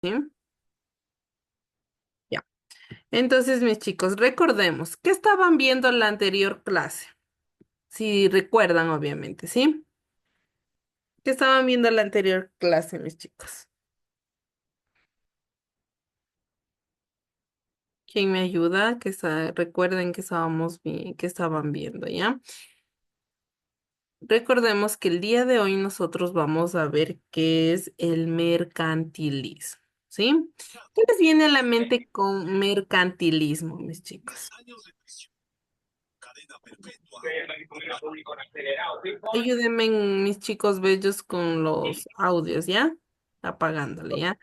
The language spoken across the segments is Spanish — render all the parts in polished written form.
¿Sí? Ya. Entonces, mis chicos, recordemos, ¿qué estaban viendo en la anterior clase? Si recuerdan, obviamente, ¿sí? ¿Qué estaban viendo en la anterior clase, mis chicos? ¿Quién me ayuda? Recuerden que que estaban viendo, ¿ya? Recordemos que el día de hoy nosotros vamos a ver qué es el mercantilismo, ¿sí? ¿Qué les viene a la mente con mercantilismo, mis chicos? Ayúdenme, mis chicos bellos, con los audios, ¿ya? Apagándole, ¿ya?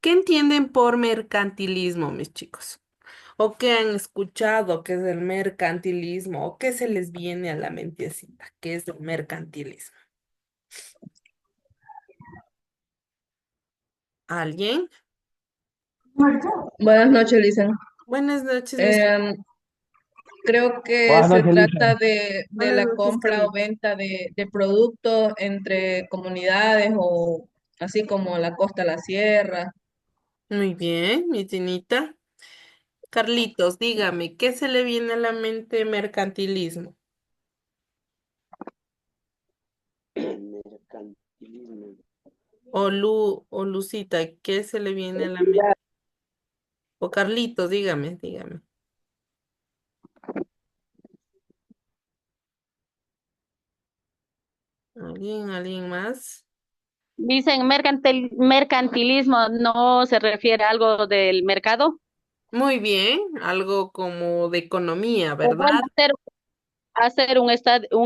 ¿Qué entienden por mercantilismo, mis chicos? ¿O qué han escuchado que es el mercantilismo? ¿O qué se les viene a la mentecita? ¿Qué es el mercantilismo? ¿Alguien? Buenas noches, Lisa. Buenas noches, mis chicos. Em, Creo que Buenas se noches, Lisa. trata de Buenas la noches, compra o Carlitos. venta de productos entre comunidades o así como la costa, la sierra. Muy bien, mi Tinita. Carlitos, dígame, ¿qué se le viene a la mente mercantilismo? Mercantilismo. O Lucita, ¿qué se le viene a la mente? O Carlitos, dígame. ¿Alguien más? Dicen mercantilismo, ¿no se refiere a algo del mercado? Muy bien, algo como de economía, O bueno, ¿verdad? hacer un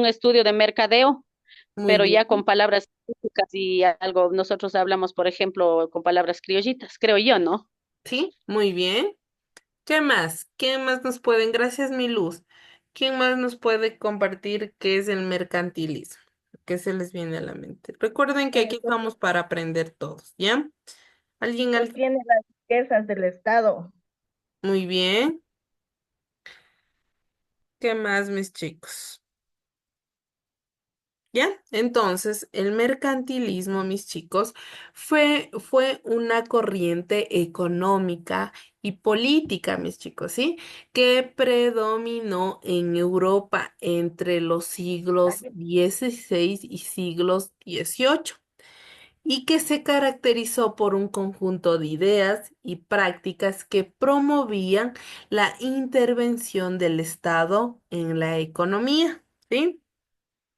estudio de mercadeo, Muy pero bien, ya con palabras típicas y algo, nosotros hablamos, por ejemplo, con palabras criollitas, creo yo, ¿no? sí, muy bien. ¿Qué más? ¿Quién más nos pueden? Gracias, mi luz. ¿Quién más nos puede compartir qué es el mercantilismo? ¿Qué se les viene a la mente? Recuerden que aquí estamos para aprender todos, ¿ya? ¿Alguien? Tiene las riquezas del Estado. Muy bien. ¿Qué más, mis chicos? ¿Ya? Entonces, el mercantilismo, mis chicos, fue una corriente económica y política, mis chicos, ¿sí? Que predominó en Europa entre los siglos XVI y siglos XVIII y que se caracterizó por un conjunto de ideas y prácticas que promovían la intervención del Estado en la economía, ¿sí?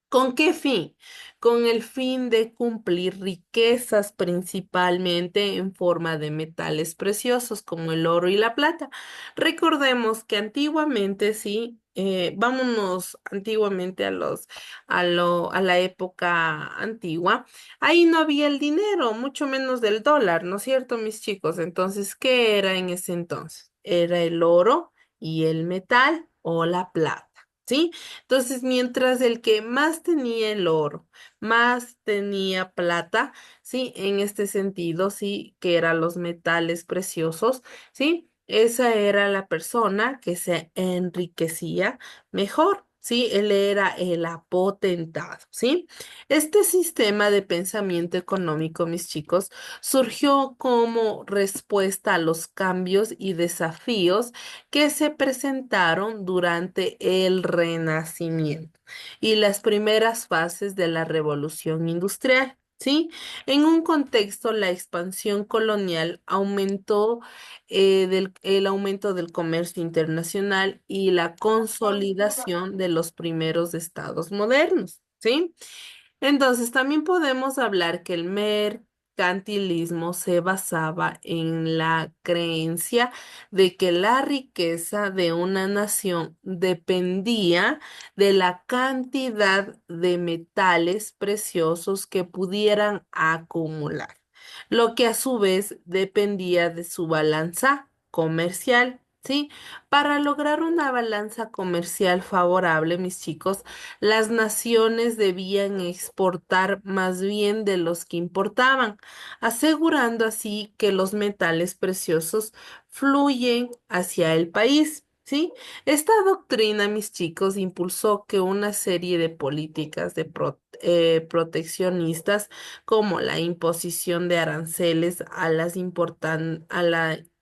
¿Con qué fin? Con el fin de cumplir riquezas principalmente en forma de metales preciosos como el oro y la plata. Recordemos que antiguamente, sí, vámonos antiguamente a la época antigua, ahí no había el dinero, mucho menos del dólar, ¿no es cierto, mis chicos? Entonces, ¿qué era en ese entonces? Era el oro y el metal o la plata. ¿Sí? Entonces, mientras el que más tenía el oro, más tenía plata, ¿sí? En este sentido, sí, que eran los metales preciosos, ¿sí? Esa era la persona que se enriquecía mejor. Sí, él era el apotentado, ¿sí? Este sistema de pensamiento económico, mis chicos, surgió como respuesta a los cambios y desafíos que se presentaron durante el Renacimiento y las primeras fases de la Revolución Industrial. ¿Sí? En un contexto, la expansión colonial aumentó el aumento del comercio internacional y la consolidación de los primeros estados modernos. ¿Sí? Entonces, también podemos hablar que el mercantilismo se basaba en la creencia de que la riqueza de una nación dependía de la cantidad de metales preciosos que pudieran acumular, lo que a su vez dependía de su balanza comercial. ¿Sí? Para lograr una balanza comercial favorable, mis chicos, las naciones debían exportar más bien de los que importaban, asegurando así que los metales preciosos fluyen hacia el país. ¿sí? Esta doctrina, mis chicos, impulsó que una serie de políticas de proteccionistas, como la imposición de aranceles a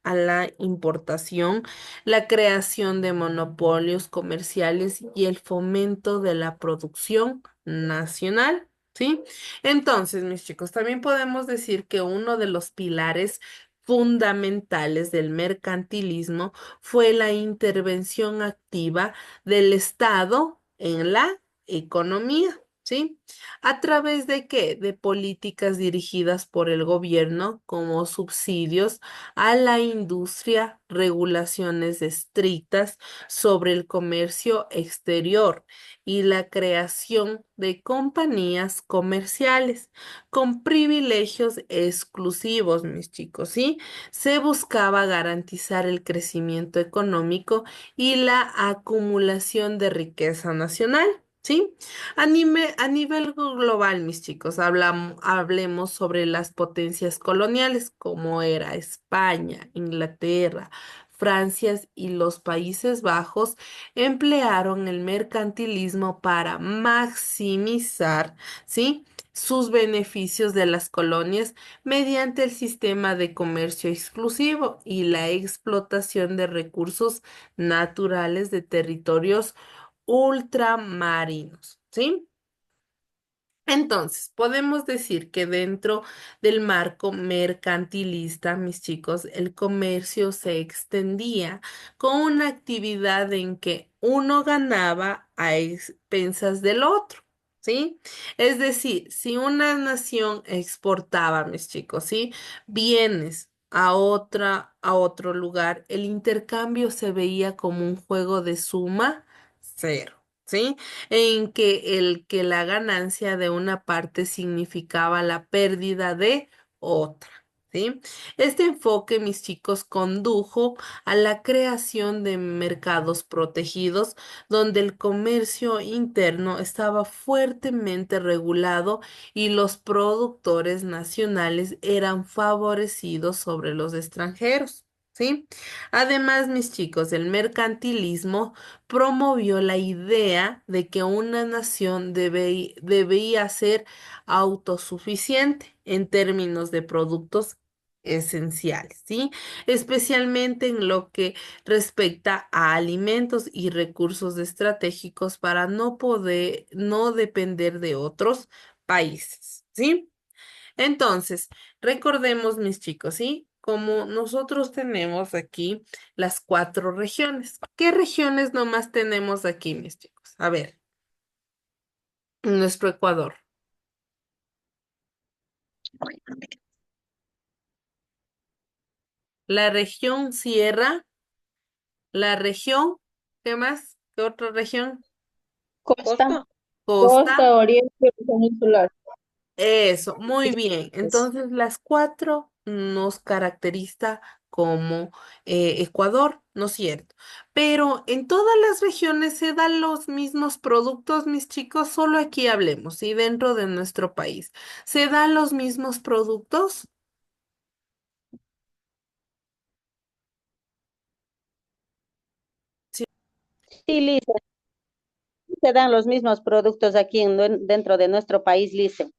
a la importación, la creación de monopolios comerciales y el fomento de la producción nacional. ¿Sí? Entonces, mis chicos, también podemos decir que uno de los pilares fundamentales del mercantilismo fue la intervención activa del Estado en la economía, ¿sí? ¿A través de qué? De políticas dirigidas por el gobierno como subsidios a la industria, regulaciones estrictas sobre el comercio exterior y la creación de compañías comerciales con privilegios exclusivos, mis chicos, ¿sí? Se buscaba garantizar el crecimiento económico y la acumulación de riqueza nacional. ¿Sí? A nivel global, mis chicos, hablemos sobre las potencias coloniales, como era España, Inglaterra, Francia y los Países Bajos, emplearon el mercantilismo para maximizar, ¿sí? sus beneficios de las colonias mediante el sistema de comercio exclusivo y la explotación de recursos naturales de territorios ultramarinos, ¿sí? Entonces, podemos decir que dentro del marco mercantilista, mis chicos, el comercio se extendía con una actividad en que uno ganaba a expensas del otro, ¿sí? Es decir, si una nación exportaba, mis chicos, ¿sí? Bienes a otro lugar, el intercambio se veía como un juego de suma cero. ¿Sí? En que la ganancia de una parte significaba la pérdida de otra. ¿Sí? Este enfoque, mis chicos, condujo a la creación de mercados protegidos donde el comercio interno estaba fuertemente regulado y los productores nacionales eran favorecidos sobre los extranjeros. ¿Sí? Además, mis chicos, el mercantilismo promovió la idea de que una nación debía ser autosuficiente en términos de productos esenciales, ¿sí? Especialmente en lo que respecta a alimentos y recursos estratégicos para no depender de otros países, ¿sí? Entonces, recordemos, mis chicos, ¿sí? Como nosotros tenemos aquí las cuatro regiones. ¿Qué regiones nomás tenemos aquí, mis chicos? A ver, en nuestro Ecuador. La región Sierra, la región, ¿qué más? ¿Qué otra región? Costa, Costa. costa, oriente, peninsular. Eso, muy bien. Entonces, las cuatro nos caracteriza como Ecuador, ¿no es cierto? Pero en todas las regiones se dan los mismos productos, mis chicos, solo aquí hablemos, y dentro de nuestro país, ¿se dan los mismos productos? Sí, Sí, Lice, se dan los mismos productos aquí dentro de nuestro país, Lice.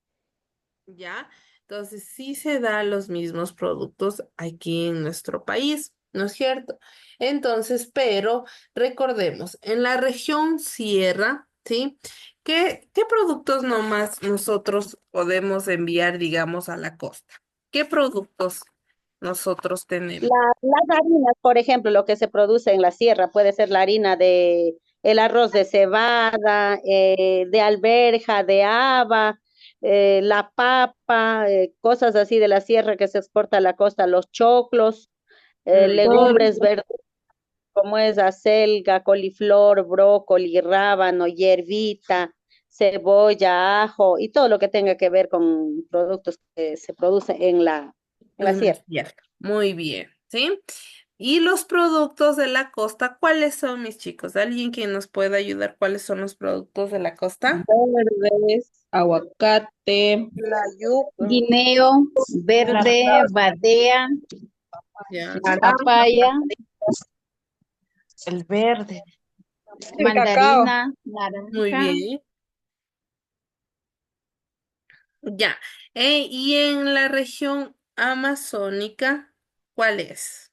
¿ya? Entonces, sí se dan los mismos productos aquí en nuestro país, ¿no es cierto? Entonces, pero recordemos, en la región sierra, ¿sí? ¿Qué productos nomás nosotros podemos enviar, digamos, a la costa? ¿Qué productos nosotros tenemos? Las harinas, por ejemplo, lo que se produce en la sierra, puede ser la harina de el arroz de cebada, de alberja, de haba, la papa, cosas así de la sierra que se exporta a la costa, los choclos, Muy bien. legumbres verdes como es acelga, coliflor, brócoli, rábano, hierbita, cebolla, ajo y todo lo que tenga que ver con productos que se producen en la En la sierra. sierra. Muy bien, ¿sí? Y los productos de la costa, ¿cuáles son, mis chicos? ¿Alguien que nos pueda ayudar? ¿Cuáles son los productos de la costa? Verdes, aguacate, La yuca, guineo, verde, badea, Ya. naranja, papaya, El verde. El cacao. Mandarina, Muy naranja. bien. Ya. Y en la región amazónica, ¿cuál es?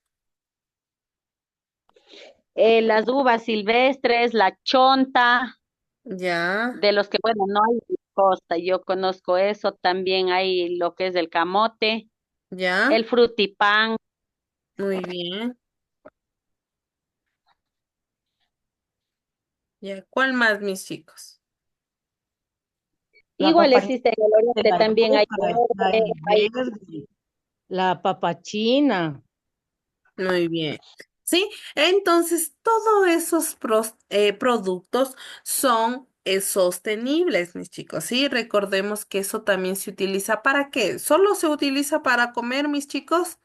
Las uvas silvestres, la chonta, Ya, de los que, bueno, no hay en costa, yo conozco eso, también hay lo que es el camote, ya. el frutipán, Muy bien. Ya. ¿Cuál más, mis chicos? La igual papaya existe en el de oriente, la también hay yuca, está verde, el hay verde, la papachina. Muy bien. Sí, entonces todos esos productos son sostenibles, mis chicos. Sí, recordemos que eso también se utiliza ¿para qué? ¿Solo se utiliza para comer, mis chicos?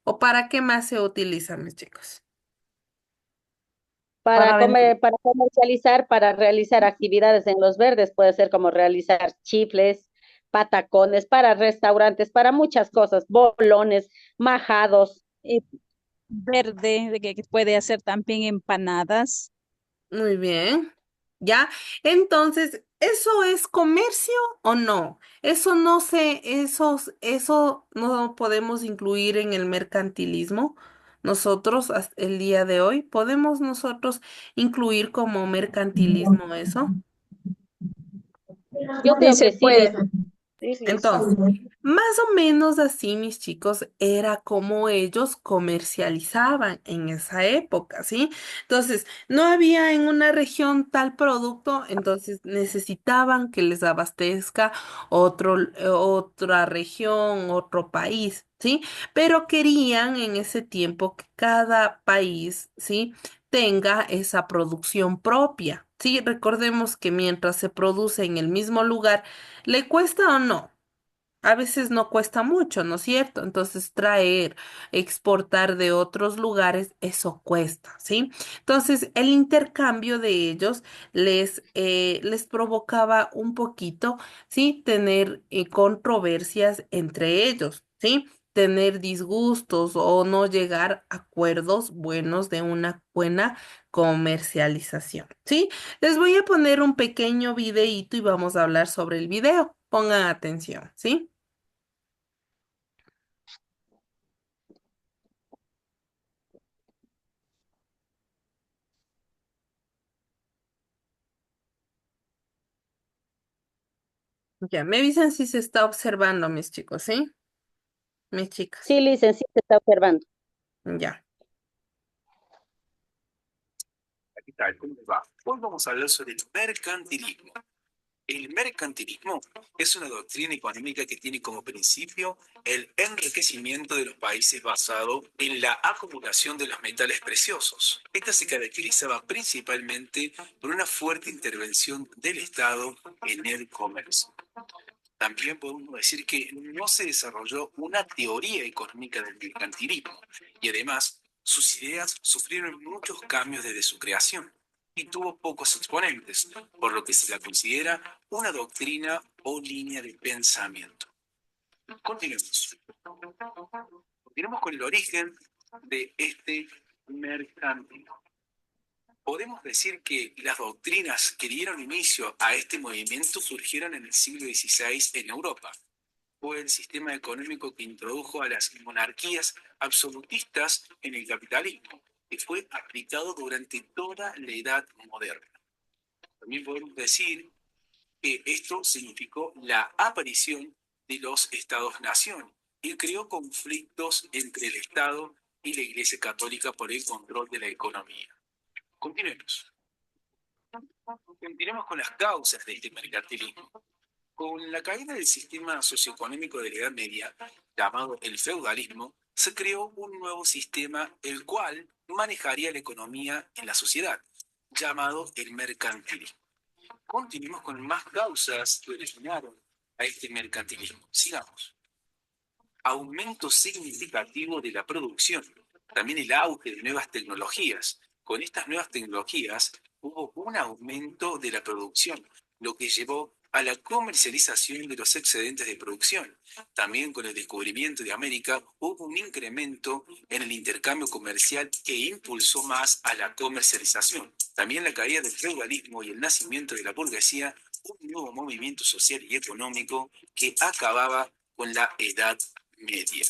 ¿O para qué más se utiliza, mis chicos? Para para vender. comer, para comercializar, para realizar actividades en los verdes, puede ser como realizar chifles, patacones, para restaurantes, para muchas cosas, bolones, majados. eh, Verde, que puede hacer también empanadas. Muy bien. ¿Ya? Entonces, ¿eso es comercio o no? Eso no sé, eso no podemos incluir en el mercantilismo. Nosotros, el día de hoy, ¿podemos nosotros incluir como mercantilismo eso? Yo Sí creo se que sí, puede. Lisa. Sí, sí, sí. Entonces, más o menos así, mis chicos, era como ellos comercializaban en esa época, ¿sí? Entonces, no había en una región tal producto, entonces necesitaban que les abastezca otra región, otro país, ¿sí? Pero querían en ese tiempo que cada país, ¿sí? tenga esa producción propia. Sí, recordemos que mientras se produce en el mismo lugar, ¿le cuesta o no? A veces no cuesta mucho, ¿no es cierto? Entonces traer, exportar de otros lugares, eso cuesta, ¿sí? Entonces el intercambio de ellos les provocaba un poquito, ¿sí? Tener controversias entre ellos, ¿sí? Tener disgustos o no llegar a acuerdos buenos de una buena comercialización, ¿sí? Les voy a poner un pequeño videíto y vamos a hablar sobre el video. Pongan atención, ¿sí? Ya, me dicen si se está observando, mis chicos, ¿sí? Mis chicas. Sí, Lisa, sí se está observando. Ya. ¿Qué tal? ¿Cómo les va? Hoy vamos a hablar sobre el mercantilismo. El mercantilismo es una doctrina económica que tiene como principio el enriquecimiento de los países basado en la acumulación de los metales preciosos. Esta se caracterizaba principalmente por una fuerte intervención del Estado en el comercio. También podemos decir que no se desarrolló una teoría económica del mercantilismo y además sus ideas sufrieron muchos cambios desde su creación y tuvo pocos exponentes, por lo que se la considera una doctrina o línea de pensamiento. Continuemos. Continuemos con el origen de este mercantilismo. Podemos decir que las doctrinas que dieron inicio a este movimiento surgieron en el siglo XVI en Europa. Fue el sistema económico que introdujo a las monarquías absolutistas en el capitalismo, que fue aplicado durante toda la Edad Moderna. También podemos decir que esto significó la aparición de los estados-nación y creó conflictos entre el Estado y la Iglesia Católica por el control de la economía. Continuemos. Continuemos con las causas de este mercantilismo. Con la caída del sistema socioeconómico de la Edad Media, llamado el feudalismo, se creó un nuevo sistema el cual manejaría la economía en la sociedad, llamado el mercantilismo. Continuemos con más causas que originaron a este mercantilismo. Sigamos. Aumento significativo de la producción. También el auge de nuevas tecnologías. Con estas nuevas tecnologías hubo un aumento de la producción, lo que llevó a la comercialización de los excedentes de producción. También con el descubrimiento de América hubo un incremento en el intercambio comercial que impulsó más a la comercialización. También la caída del feudalismo y el nacimiento de la burguesía, un nuevo movimiento social y económico que acababa con la Edad Media.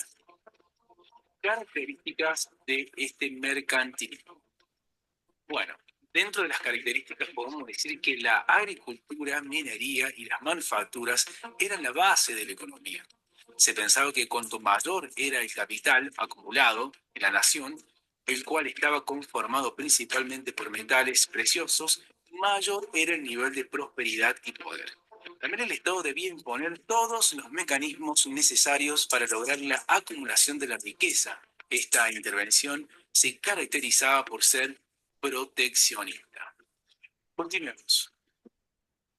Características de este mercantilismo. Bueno, dentro de las características podemos decir que la agricultura, minería y las manufacturas eran la base de la economía. Se pensaba que cuanto mayor era el capital acumulado en la nación, el cual estaba conformado principalmente por metales preciosos, mayor era el nivel de prosperidad y poder. También el Estado debía imponer todos los mecanismos necesarios para lograr la acumulación de la riqueza. Esta intervención se caracterizaba por ser proteccionista. Continuemos.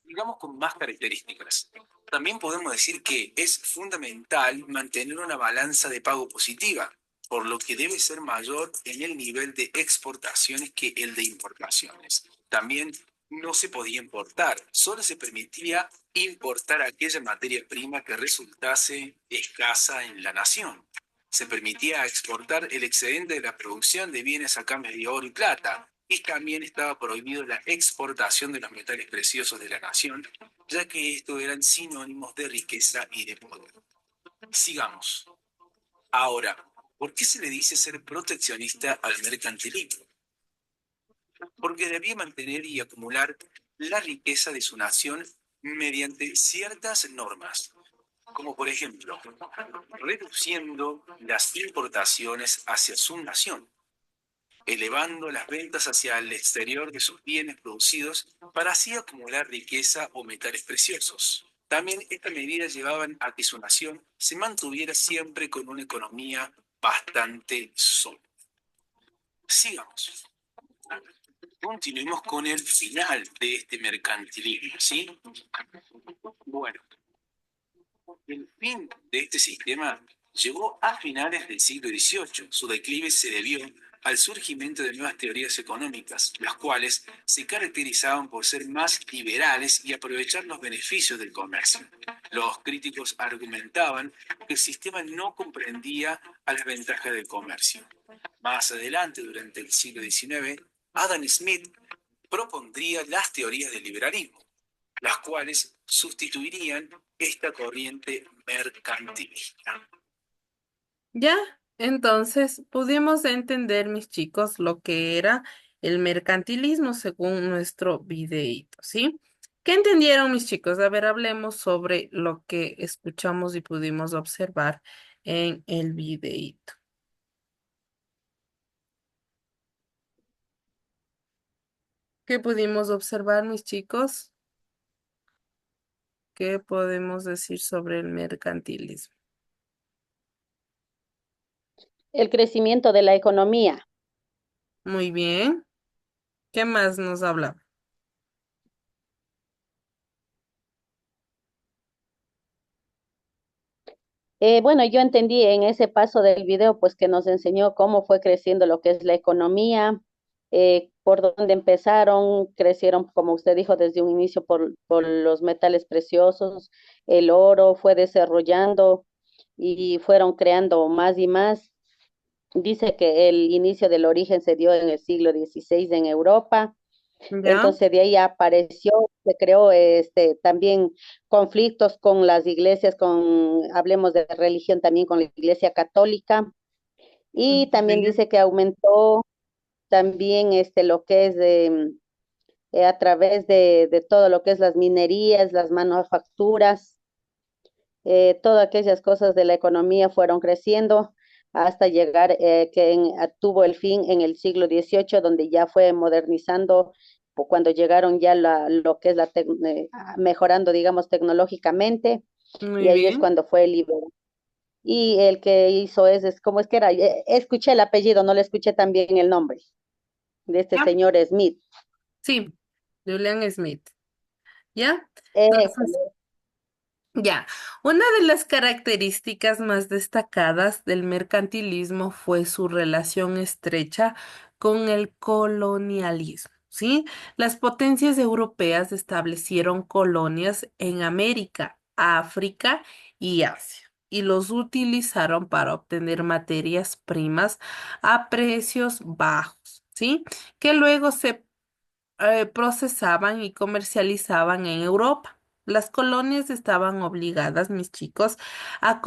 Digamos con más características. También podemos decir que es fundamental mantener una balanza de pago positiva, por lo que debe ser mayor en el nivel de exportaciones que el de importaciones. También no se podía importar, solo se permitía importar aquella materia prima que resultase escasa en la nación. Se permitía exportar el excedente de la producción de bienes a cambio de oro y plata, y también estaba prohibido la exportación de los metales preciosos de la nación, ya que estos eran sinónimos de riqueza y de poder. Sigamos. Ahora, ¿por qué se le dice ser proteccionista al mercantilismo? Porque debía mantener y acumular la riqueza de su nación mediante ciertas normas, como por ejemplo, reduciendo las importaciones hacia su nación, elevando las ventas hacia el exterior de sus bienes producidos para así acumular riqueza o metales preciosos. También estas medidas llevaban a que su nación se mantuviera siempre con una economía bastante sólida. Sigamos. Continuemos con el final de este mercantilismo, ¿sí? Bueno, el fin de este sistema llegó a finales del siglo XVIII. Su declive se debió al surgimiento de nuevas teorías económicas, las cuales se caracterizaban por ser más liberales y aprovechar los beneficios del comercio. Los críticos argumentaban que el sistema no comprendía a las ventajas del comercio. Más adelante, durante el siglo XIX, Adam Smith propondría las teorías del liberalismo, las cuales sustituirían esta corriente mercantilista. Ya, entonces pudimos entender, mis chicos, lo que era el mercantilismo según nuestro videíto, ¿sí? ¿Qué entendieron, mis chicos? A ver, hablemos sobre lo que escuchamos y pudimos observar en el videíto. ¿Qué pudimos observar, mis chicos? ¿Qué podemos decir sobre el mercantilismo? El crecimiento de la economía. Muy bien. ¿Qué más nos habla? Bueno, yo entendí en ese paso del video, pues que nos enseñó cómo fue creciendo lo que es la economía, por dónde empezaron, crecieron, como usted dijo, desde un inicio por los metales preciosos, el oro fue desarrollando y fueron creando más y más. Dice que el inicio del origen se dio en el siglo XVI en Europa. ¿Ya? Entonces de ahí apareció, se creó también conflictos con las iglesias, hablemos de religión también con la iglesia católica, y también Bien. dice que aumentó también lo que es a través de todo lo que es las minerías, las manufacturas, todas aquellas cosas de la economía fueron creciendo hasta llegar tuvo el fin en el siglo XVIII, donde ya fue modernizando, cuando llegaron ya lo que es mejorando, digamos, tecnológicamente, y Muy ahí es bien. cuando fue liberado. Y el que hizo ¿cómo es que era? Escuché el apellido, no le escuché también el nombre de este ¿Ya? señor Smith. Sí, Julian Smith. ¿Ya? Eh, Entonces, ya, una de las características más destacadas del mercantilismo fue su relación estrecha con el colonialismo, ¿sí? Las potencias europeas establecieron colonias en América, África y Asia, y los utilizaron para obtener materias primas a precios bajos, ¿sí? Que luego se procesaban y comercializaban en Europa. Las colonias estaban obligadas, mis chicos, a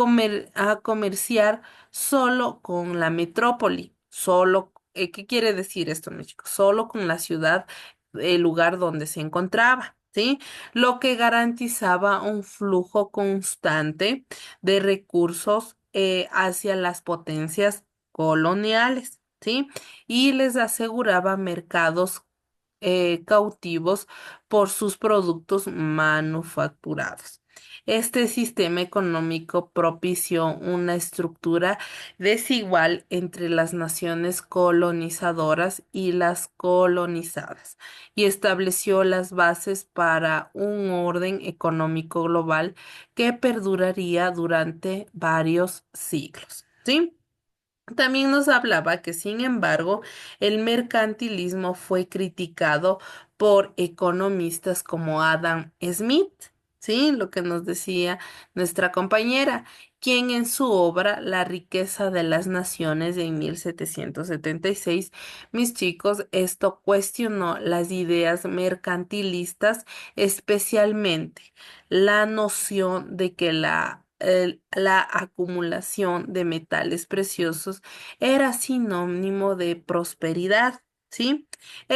comerciar solo con la metrópoli, solo, ¿qué quiere decir esto, mis chicos? Solo con la ciudad, el lugar donde se encontraba, ¿sí? Lo que garantizaba un flujo constante de recursos hacia las potencias coloniales, ¿sí? Y les aseguraba mercados cautivos por sus productos manufacturados. Este sistema económico propició una estructura desigual entre las naciones colonizadoras y las colonizadas y estableció las bases para un orden económico global que perduraría durante varios siglos. ¿Sí? También nos hablaba que, sin embargo, el mercantilismo fue criticado por economistas como Adam Smith, ¿sí? Lo que nos decía nuestra compañera, quien en su obra La riqueza de las naciones en 1776, mis chicos, esto cuestionó las ideas mercantilistas, especialmente la noción de que la acumulación de metales preciosos era sinónimo de prosperidad, ¿sí?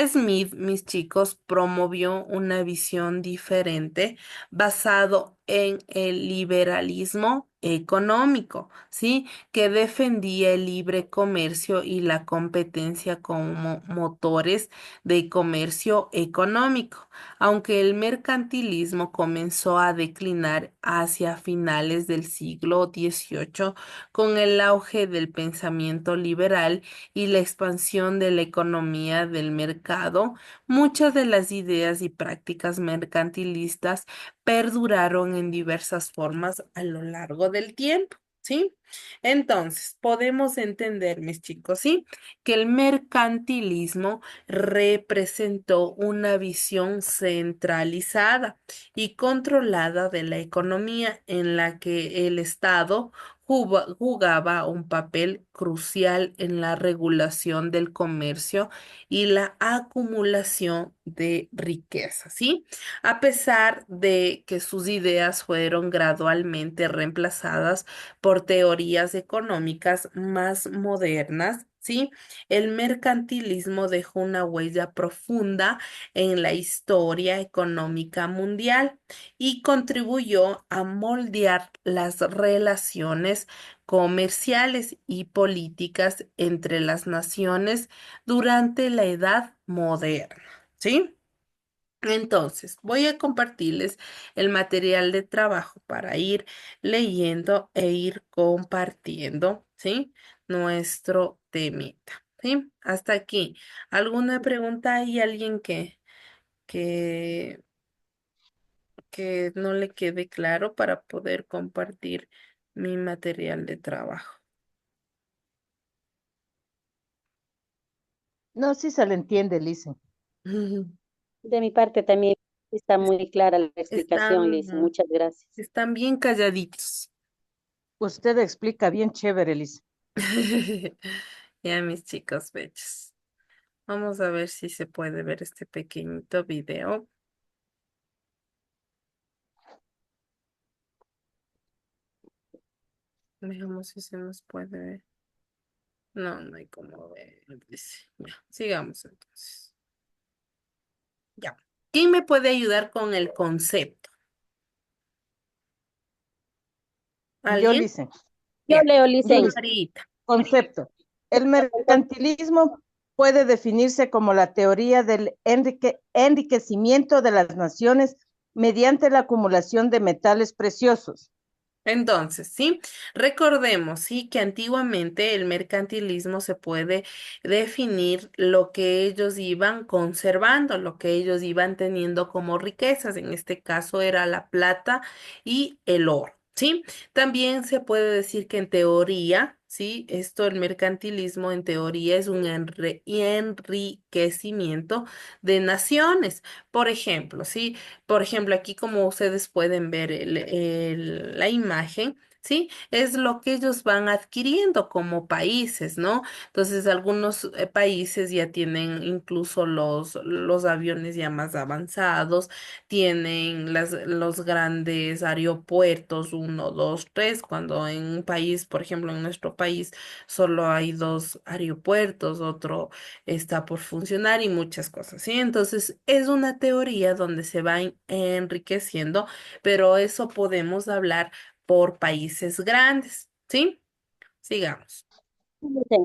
Smith, mis chicos, promovió una visión diferente basado en el liberalismo económico, ¿sí? Que defendía el libre comercio y la competencia como motores de comercio económico. Aunque el mercantilismo comenzó a declinar hacia finales del siglo XVIII con el auge del pensamiento liberal y la expansión de la economía del mercado, muchas de las ideas y prácticas mercantilistas perduraron en diversas formas a lo largo del tiempo. ¿Sí? Entonces, podemos entender, mis chicos, ¿sí? Que el mercantilismo representó una visión centralizada y controlada de la economía en la que el Estado jugaba un papel crucial en la regulación del comercio y la acumulación de riqueza, ¿sí? A pesar de que sus ideas fueron gradualmente reemplazadas por teorías económicas más modernas, ¿sí? El mercantilismo dejó una huella profunda en la historia económica mundial y contribuyó a moldear las relaciones comerciales y políticas entre las naciones durante la Edad Moderna. ¿Sí? Entonces, voy a compartirles el material de trabajo para ir leyendo e ir compartiendo, ¿sí? Nuestro temita, ¿sí? Hasta aquí. ¿Alguna pregunta? ¿Hay alguien que, que no le quede claro para poder compartir mi material de trabajo? No, sí se le entiende, Lisa. De mi parte también está Es- muy clara la explicación, Liz. Están, Muchas gracias. están bien calladitos. Usted explica bien chévere, Lisa. Ya, mis chicos bellos. Vamos a ver si se puede ver este pequeñito video. Veamos si se nos puede ver. No, no hay cómo ver, dice. Ya, sigamos entonces. Ya. ¿Quién me puede ayudar con el concepto? Yo, ¿Alguien? Lisa. Yo Ya. leo, Yo, Licen. Lisa. Marita. Concepto. El mercantilismo puede definirse como la teoría del enriquecimiento de las naciones mediante la acumulación de metales preciosos. Entonces, sí, recordemos, sí, que antiguamente el mercantilismo se puede definir lo que ellos iban conservando, lo que ellos iban teniendo como riquezas. En este caso era la plata y el oro, ¿sí? También se puede decir que en teoría ¿sí? Esto, el mercantilismo en teoría es un enriquecimiento de naciones. Por ejemplo, ¿sí? Por ejemplo, aquí como ustedes pueden ver la imagen. Sí, es lo que ellos van adquiriendo como países, ¿no? Entonces, algunos países ya tienen incluso los aviones ya más avanzados, tienen los grandes aeropuertos, uno, dos, tres, cuando en un país, por ejemplo, en nuestro país, solo hay dos aeropuertos, otro está por funcionar y muchas cosas, ¿sí? Entonces, es una teoría donde se va enriqueciendo, pero eso podemos hablar por países grandes, ¿sí? Sigamos. Dice,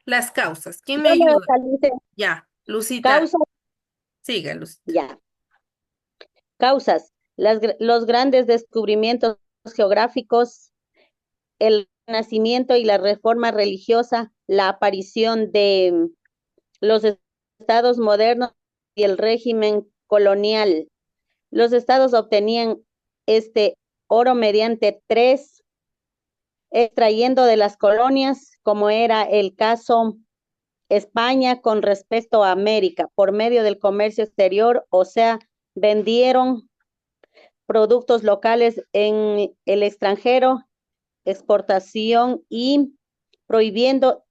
Las causas. ¿Quién yo me leo ayuda? esta, dice, Ya, Lucita, causas, siga, Lucita. ya, causas, los grandes descubrimientos geográficos, el nacimiento y la reforma religiosa, la aparición de los estados modernos y el régimen colonial. Los estados obtenían este oro mediante tres, extrayendo de las colonias, como era el caso España con respecto a América, por medio del comercio exterior, o sea, vendieron productos locales en el extranjero, exportación y prohibiendo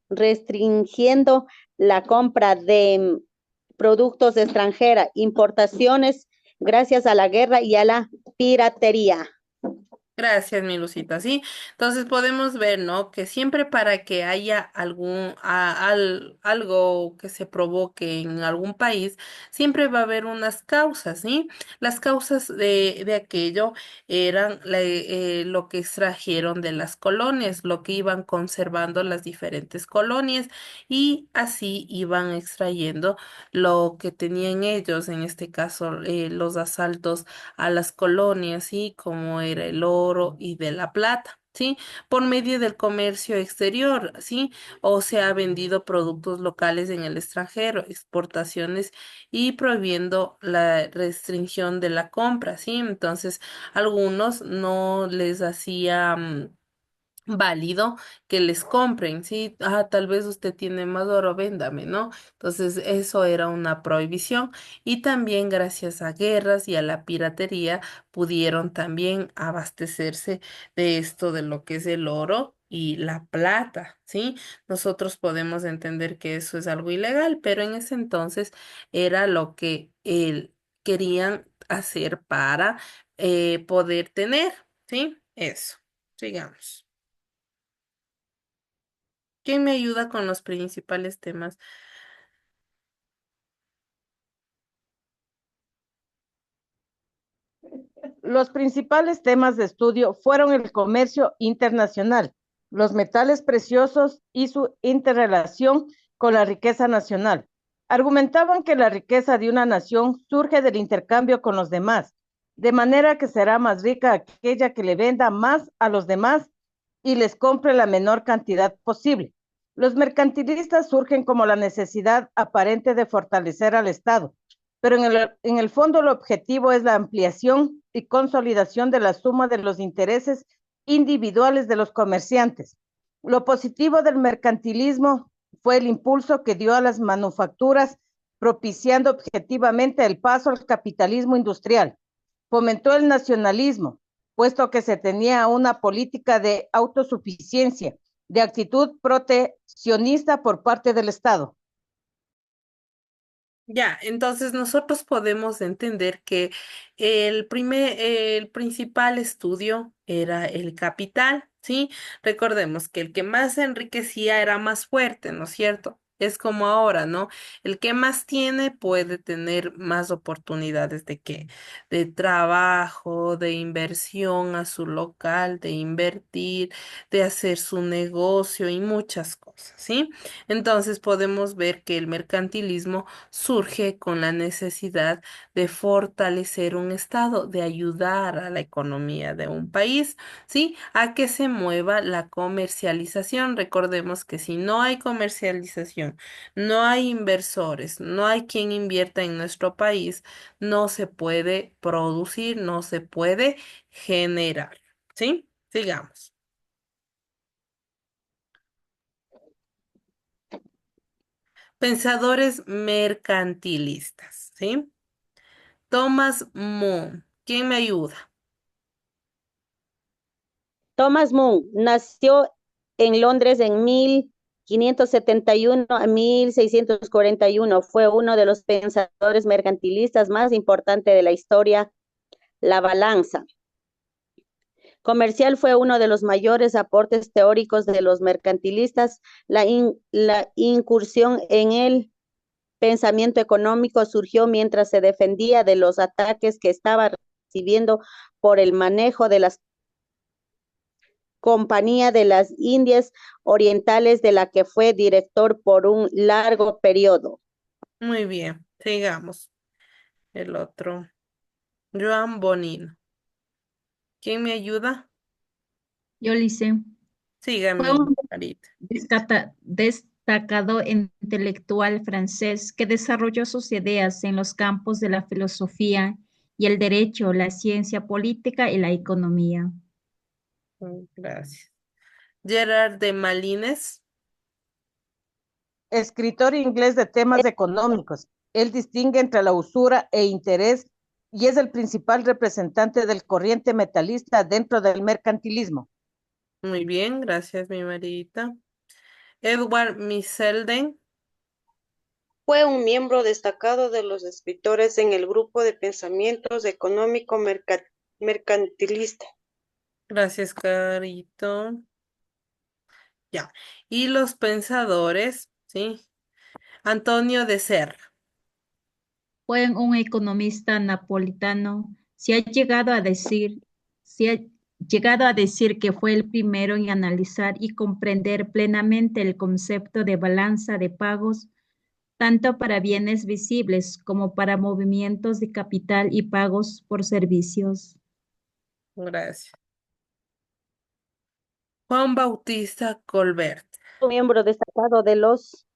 restringiendo la compra de productos extranjeros, importaciones gracias a la guerra y a la piratería. Gracias, mi Lucita. Sí, entonces podemos ver, ¿no? Que siempre para que haya algo que se provoque en algún país, siempre va a haber unas causas, ¿sí? Las causas de aquello eran lo que extrajeron de las colonias, lo que iban conservando las diferentes colonias y así iban extrayendo lo que tenían ellos, en este caso, los asaltos a las colonias, ¿sí? Como era el oro y de la plata. ¿Sí? Por medio del comercio exterior, ¿sí? O se ha vendido productos locales en el extranjero, exportaciones y prohibiendo la restricción de la compra, ¿sí? Entonces, algunos no les hacía válido que les compren, ¿sí? Ah, tal vez usted tiene más oro, véndame, ¿no? Entonces, eso era una prohibición y también gracias a guerras y a la piratería pudieron también abastecerse de esto de lo que es el oro y la plata, ¿sí? Nosotros podemos entender que eso es algo ilegal, pero en ese entonces era lo que querían hacer para poder tener, ¿sí? Eso. Sigamos. ¿Quién me ayuda con los principales temas? Los principales temas de estudio fueron el comercio internacional, los metales preciosos y su interrelación con la riqueza nacional. Argumentaban que la riqueza de una nación surge del intercambio con los demás, de manera que será más rica aquella que le venda más a los demás y les compre la menor cantidad posible. Los mercantilistas surgen como la necesidad aparente de fortalecer al Estado, pero en el fondo el objetivo es la ampliación y consolidación de la suma de los intereses individuales de los comerciantes. Lo positivo del mercantilismo fue el impulso que dio a las manufacturas, propiciando objetivamente el paso al capitalismo industrial. Fomentó el nacionalismo, puesto que se tenía una política de autosuficiencia, de actitud proteccionista por parte del Estado. Ya, entonces nosotros podemos entender que el principal estudio era el capital, ¿sí? Recordemos que el que más se enriquecía era más fuerte, ¿no es cierto? Es como ahora, ¿no? El que más tiene puede tener más oportunidades de trabajo, de inversión a su local, de invertir, de hacer su negocio y muchas cosas, ¿sí? Entonces podemos ver que el mercantilismo surge con la necesidad de fortalecer un estado, de ayudar a la economía de un país, ¿sí? A que se mueva la comercialización. Recordemos que si no hay comercialización, no hay inversores, no hay quien invierta en nuestro país, no se puede producir, no se puede generar, ¿sí? Sigamos. Pensadores mercantilistas, ¿sí? Thomas More. ¿Quién me ayuda? Thomas More nació en Londres en 1571 a 1641. Fue uno de los pensadores mercantilistas más importantes de la historia. La balanza comercial fue uno de los mayores aportes teóricos de los mercantilistas. La incursión en el pensamiento económico surgió mientras se defendía de los ataques que estaba recibiendo por el manejo de las Compañía de las Indias Orientales, de la que fue director por un largo periodo. Muy bien, sigamos. El otro. Joan Bonino. ¿Quién me ayuda? Yo le hice. Fue Sígame, un Marita. destacado intelectual francés que desarrolló sus ideas en los campos de la filosofía y el derecho, la ciencia política y la economía. Gracias. Gerard de Malines. Escritor inglés de temas económicos. Él distingue entre la usura e interés y es el principal representante del corriente metalista dentro del mercantilismo. Muy bien, gracias, mi Marita. Edward Selden. Fue un miembro destacado de los escritores en el grupo de pensamientos económico-mercantilista. Gracias, Carito. Ya. Y los pensadores, ¿sí? Antonio de Serra. Fue un economista napolitano. Se ha llegado a decir que fue el primero en analizar y comprender plenamente el concepto de balanza de pagos, tanto para bienes visibles como para movimientos de capital y pagos por servicios. Gracias. Juan Bautista Colbert. Un miembro destacado de los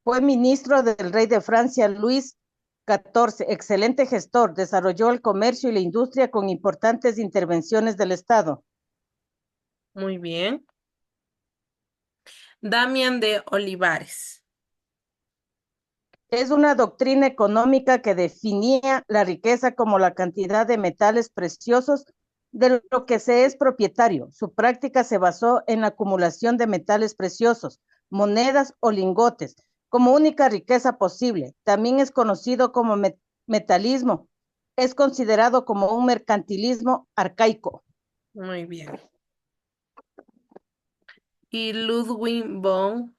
Fue ministro del rey de Francia Luis XIV, excelente gestor, desarrolló el comercio y la industria con importantes intervenciones del Estado. Muy bien. Damián de Olivares. Es una doctrina económica que definía la riqueza como la cantidad de metales preciosos de lo que se es propietario. Su práctica se basó en la acumulación de metales preciosos, monedas o lingotes, como única riqueza posible. También es conocido como metalismo. Es considerado como un mercantilismo arcaico. Muy bien. Y Ludwig von.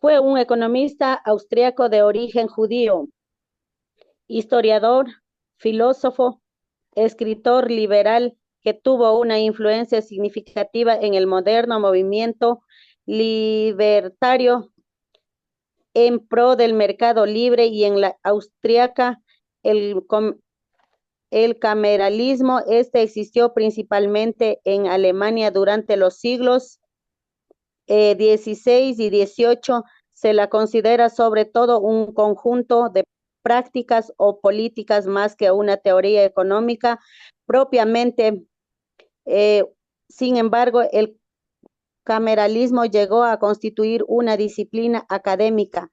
Fue un economista austriaco de origen judío, historiador, filósofo, escritor liberal que tuvo una influencia significativa en el moderno movimiento libertario en pro del mercado libre y en la austriaca el, el cameralismo. Este existió principalmente en Alemania durante los siglos XVI y XVIII. Se la considera sobre todo un conjunto de prácticas o políticas más que una teoría económica propiamente. Sin embargo, el cameralismo llegó a constituir una disciplina académica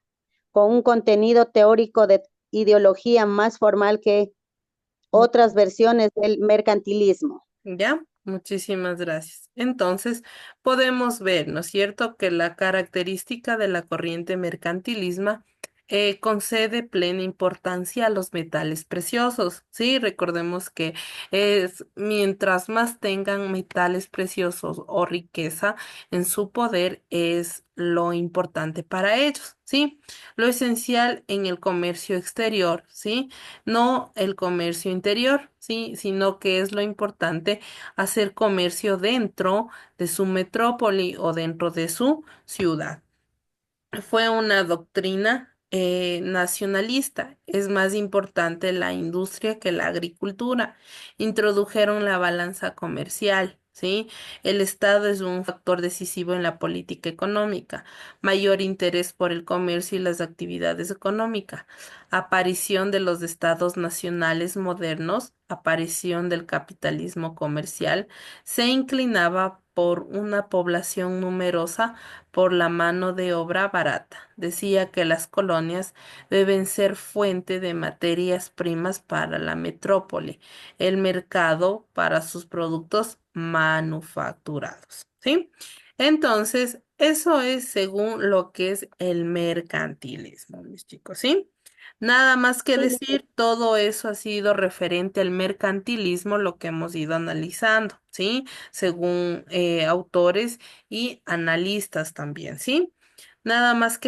con un contenido teórico de ideología más formal que otras versiones del mercantilismo. ¿Ya? Muchísimas gracias. Entonces, podemos ver, ¿no es cierto?, que la característica de la corriente mercantilismo concede plena importancia a los metales preciosos. Sí, recordemos que es mientras más tengan metales preciosos o riqueza en su poder es lo importante para ellos. Sí, lo esencial en el comercio exterior, sí, no el comercio interior, sí, sino que es lo importante hacer comercio dentro de su metrópoli o dentro de su ciudad. Fue una doctrina nacionalista. Es más importante la industria que la agricultura. Introdujeron la balanza comercial, ¿sí? El Estado es un factor decisivo en la política económica. Mayor interés por el comercio y las actividades económicas. Aparición de los estados nacionales modernos. Aparición del capitalismo comercial. Se inclinaba por una población numerosa por la mano de obra barata. Decía que las colonias deben ser fuente de materias primas para la metrópoli, el mercado para sus productos manufacturados, ¿sí? Entonces, eso es según lo que es el mercantilismo, mis chicos, ¿sí? Nada más que decir, todo eso ha sido referente al mercantilismo, lo que hemos ido analizando, ¿sí? Según autores y analistas también, ¿sí? Nada más que